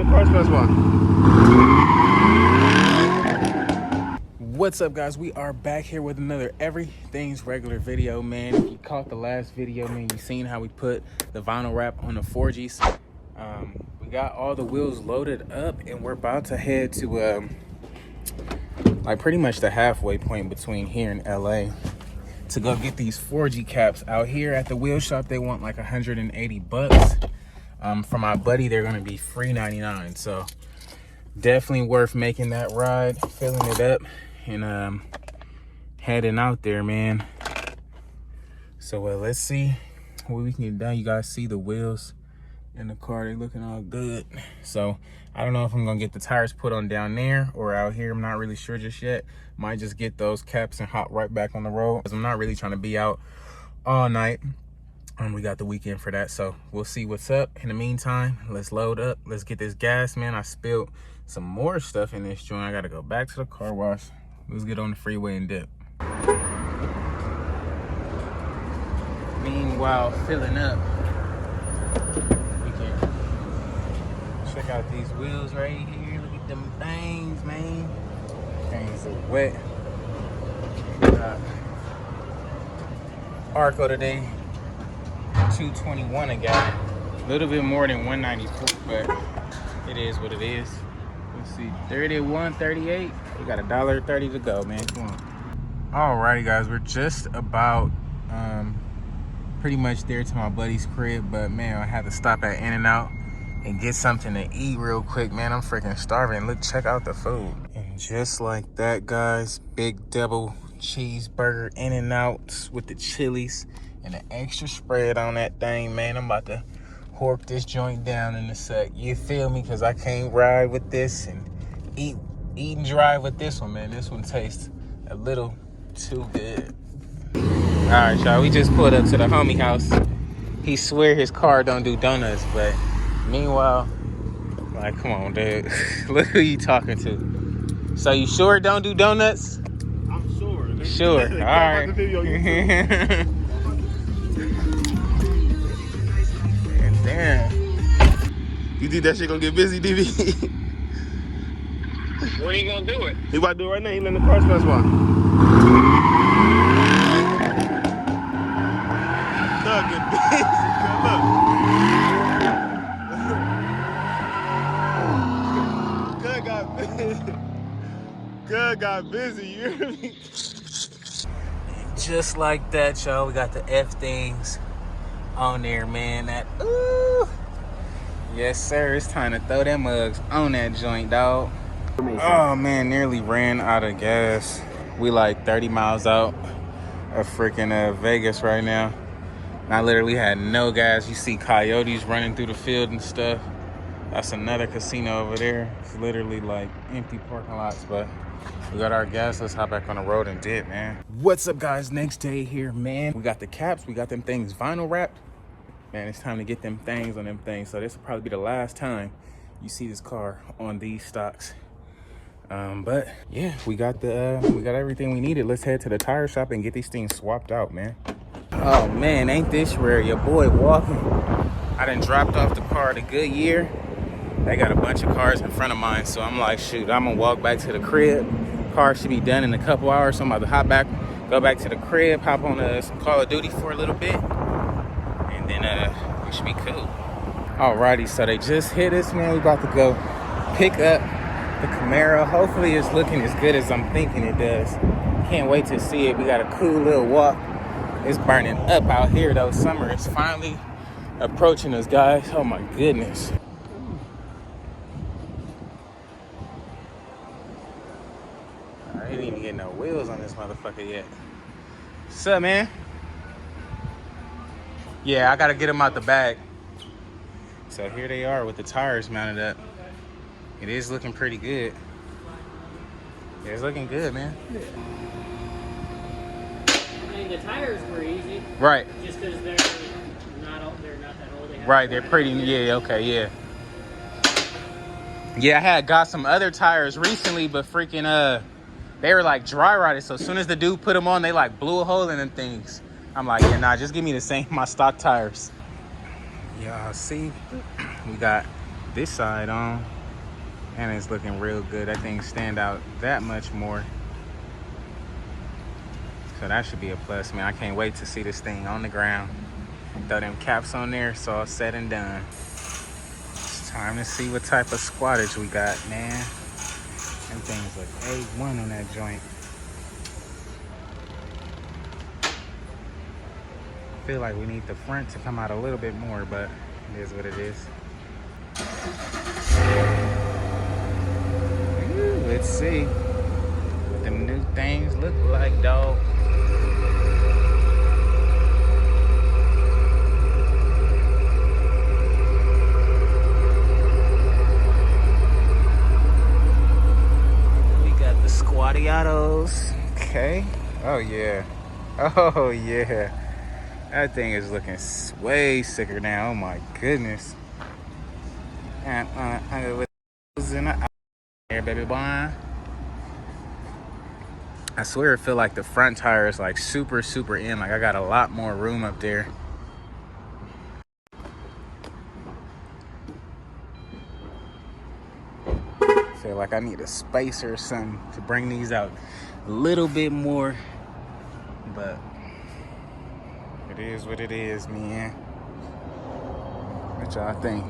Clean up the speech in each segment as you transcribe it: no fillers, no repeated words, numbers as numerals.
the car smells one. What's up, guys? We are back here with another everything's regular video, man. If you caught the last video, man, you seen how we put the vinyl wrap on the Forgies. We got all the wheels loaded up and we're about to head to like pretty much the halfway point between here and LA to go get these Forgie caps. Out here at the wheel shop, they want like 180 bucks. For my buddy, they're gonna be free 99. So definitely worth making that ride, filling it up, and heading out there, man. So let's see what we can get done. You guys see the wheels in the car, they looking all good. So I don't know if I'm gonna get the tires put on down there or out here. I'm not really sure just yet. Might just get those caps and hop right back on the road, because I'm not really trying to be out all night. We got the weekend for that, so we'll see what's up. In the meantime, let's load up, let's get this gas, man. I spilled some more stuff in this joint. I gotta go back to the car wash. Let's get on the freeway and dip. Meanwhile, filling up, we can check out these wheels right here. Look at them things, man. Things are wet. Arco today, 221 a gallon. A little bit more than 194, but it is what it is. Let's see, 31.38. We got $1.30 to go, man. Come on. Alrighty, guys, we're just about pretty much there to my buddy's crib, but man, I had to stop at In-N-Out and get something to eat real quick, man. I'm freaking starving. Look, check out the food. And just like that, guys, big double cheeseburger In-N-Out with the chilies and an extra spread on that thing, man. I'm about to hork this joint down in a sec. You feel me? Because I can't ride with this and eat and drive with this one, man. This one tastes a little too good. All right, y'all, we just pulled up to the homie house. He swear his car don't do donuts, but meanwhile, like, come on, dude. Look who you talking to. So you sure it don't do donuts? I'm sure. Sure, all right. And damn. You think that shit gonna get busy, DB? When are you gonna do it? He about to do it right now. He letting the car smells one. Look, get busy. Look. Good got busy. Good got busy. You hear me? Just like that, y'all, we got the F things on there, man. That, ooh. Yes, sir. It's time to throw them mugs on that joint, dog. Oh, man, nearly ran out of gas. We like 30 miles out of freaking Vegas right now. And I literally had no gas. You see coyotes running through the field and stuff. That's another casino over there. It's literally like empty parking lots, but we got our gas. Let's hop back on the road and dip, man. What's up, guys? Next day here, man. We got the caps. We got them things vinyl wrapped. Man, it's time to get them things on them things. So this will probably be the last time you see this car on these stocks. But yeah, we got everything we needed. Let's head to the tire shop and get these things swapped out, man. Oh man, ain't this rare? Your boy walking. I done dropped off the car at a Goodyear. They got a bunch of cars in front of mine, so I'm like, shoot, I'm gonna walk back to the crib. Car should be done in a couple hours, so I'm about to hop back, go back to the crib, hop on some Call of Duty for a little bit, and then we should be cool. Alrighty, so they just hit us, man. We about to go pick up the Camaro. Hopefully it's looking as good as I'm thinking it does. Can't wait to see it. We got a cool little walk. It's burning up out here though. Summer is finally approaching us, guys. Oh my goodness. I didn't even get no wheels on this motherfucker yet. What's up, man? Yeah, I gotta get them out the bag. So here they are with the tires mounted up. It is looking pretty good. Yeah, it's looking good, man. I mean, the tires were easy. Right. Just because they're not that old. Right, they're pretty, yeah, okay, yeah. Yeah, I had got some other tires recently, but freaking, they were like dry rotted. So as soon as the dude put them on, they like blew a hole in them things. I'm like, yeah, nah, just give me the same, my stock tires. Y'all see, we got this side on, and it's looking real good. That thing stand out that much more. So that should be a plus, man. I can't wait to see this thing on the ground. Throw them caps on there, it's all said and done. It's time to see what type of squattage we got, man. Them things look A1 on that joint. I feel like we need the front to come out a little bit more, but it is what it is. Ooh, let's see what them new things look like, dog. We got the Forgiatos. Okay. Oh yeah. Oh yeah. That thing is looking way sicker now. Oh my goodness. And with in the there, baby boy. I swear, I feel like the front tire is like super in. Like I got a lot more room up there. I feel like I need a spacer or something to bring these out a little bit more, but it is what it is, man. What y'all think?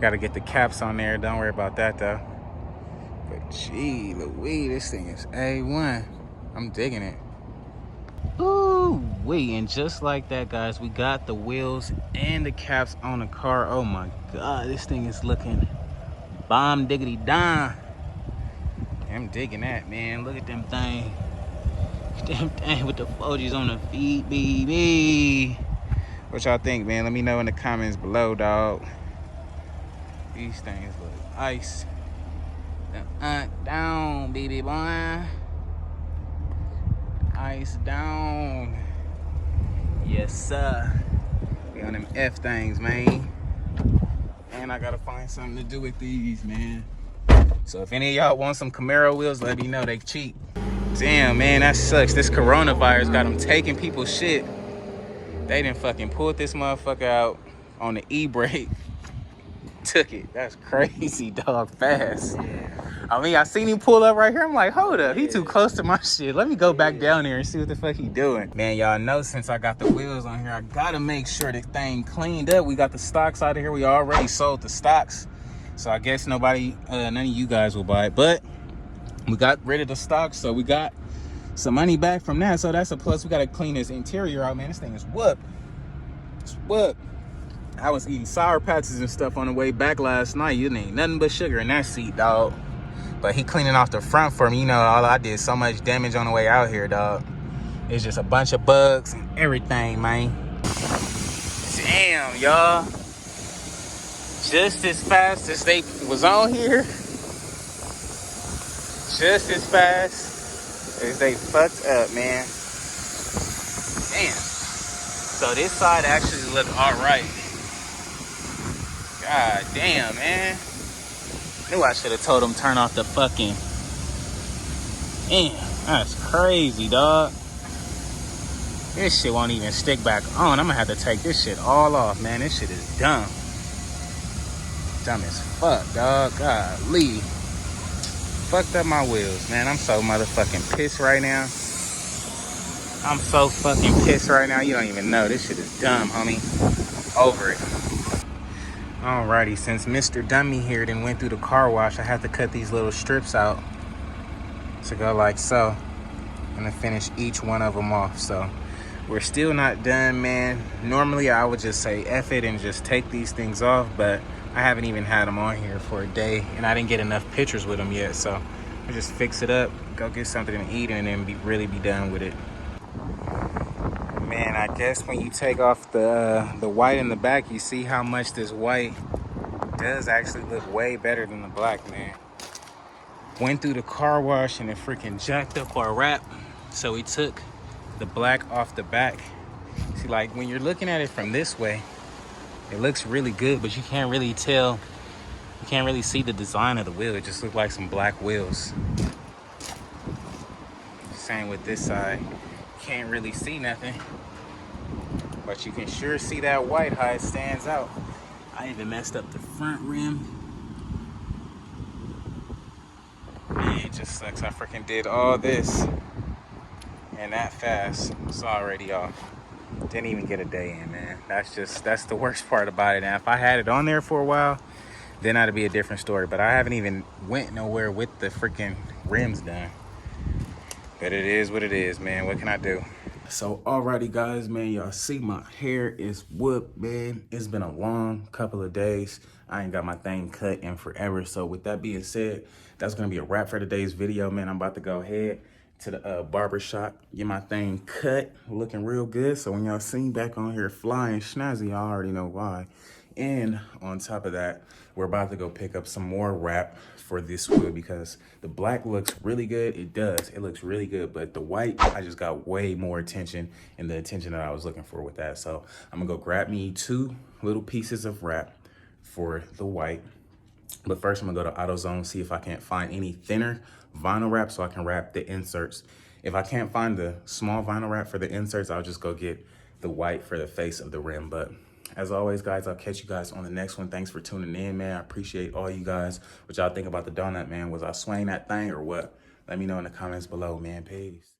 Gotta get the caps on there. Don't worry about that though. But gee Louise, this thing is A1. I'm digging it. Ooh wee, and just like that, guys, we got the wheels and the caps on the car. Oh my God, this thing is looking bomb diggity dime. I'm digging that, man. Look at them thing. Damn thing with the Forgies on the feet, baby. What y'all think, man? Let me know in the comments below, dog. These things look ice. Down, baby boy. Ice down. Yes, sir. We on them F things, man. And I gotta find something to do with these, man. So if any of y'all want some Camaro wheels, let me know. They cheap. Damn, man, that sucks. This coronavirus got them taking people's shit. They done fucking pulled this motherfucker out on the e-brake. Took it. That's crazy, dog. Fast. I mean, I seen him pull up right here. I'm like, hold up. He too close to my shit. Let me go back down there and see what the fuck he doing. Man, y'all know since I got the wheels on here, I gotta make sure the thing cleaned up. We got the stocks out of here. We already sold the stocks. So I guess nobody, none of you guys will buy it. But we got rid of the stocks, so we got some money back from that. So that's a plus. We gotta clean this interior out, man. This thing is whooped. It's whooped. I was eating Sour Patches and stuff on the way back last night. You ain't nothing but sugar in that seat, dog. But he cleaning off the front for me. You know, all I did so much damage on the way out here, dog. It's just a bunch of bugs and everything, man. Damn, y'all. Just as fast as they was on here, just as fast as they fucked up, man. Damn. So this side actually looked all right. God damn, man. Knew I should have told him turn off the fucking... Damn, that's crazy, dog. This shit won't even stick back on. I'm gonna have to take this shit all off, man. This shit is dumb. Dumb as fuck, dog. Golly. Fucked up my wheels, man. I'm so motherfucking pissed right now. I'm so fucking pissed right now. You don't even know. This shit is dumb, homie. Over it. Alrighty, since Mr. Dummy here then went through the car wash, I had to cut these little strips out to go like so. I'm gonna finish each one of them off. So we're still not done, man. Normally I would just say F it and just take these things off, but I haven't even had them on here for a day and I didn't get enough pictures with them yet. So I just fix it up, go get something to eat, and then really be done with it. Man, I guess when you take off the white in the back, you see how much this white does actually look way better than the black, man. Went through the car wash and it freaking jacked up our wrap. So we took the black off the back. See, like when you're looking at it from this way, it looks really good, but you can't really tell. You can't really see the design of the wheel. It just looks like some black wheels. Same with this side. Can't really see nothing, but you can sure see that white how it stands out. I even messed up the front rim. Man, it just sucks. I freaking did all this and that fast. It's already off. Didn't even get a day in, man. That's the worst part about it. Now, if I had it on there for a while, then that'd be a different story. But I haven't even went nowhere with the freaking rims done. But it is what it is, man. What can I do? So, alrighty, guys, man. Y'all see my hair is whooped, man. It's been a long couple of days. I ain't got my thing cut in forever. So, with that being said, that's going to be a wrap for today's video, man. I'm about to go ahead to the barber shop, get my thing cut, looking real good. So when y'all see me back on here flying snazzy, y'all already know why. And on top of that, we're about to go pick up some more wrap for this wood because the black looks really good. It does, it looks really good, but the white, I just got way more attention and the attention that I was looking for with that. So I'm gonna go grab me 2 little pieces of wrap for the white. But first, I'm gonna go to AutoZone, see if I can't find any thinner vinyl wrap so I can wrap the inserts. If I can't find the small vinyl wrap for the inserts, I'll just go get the white for the face of the rim. But as always, guys, I'll catch you guys on the next one. Thanks for tuning in, man. I appreciate all you guys. What y'all think about the donut, man? Was I swaying that thing or what? Let me know in the comments below, man. Peace.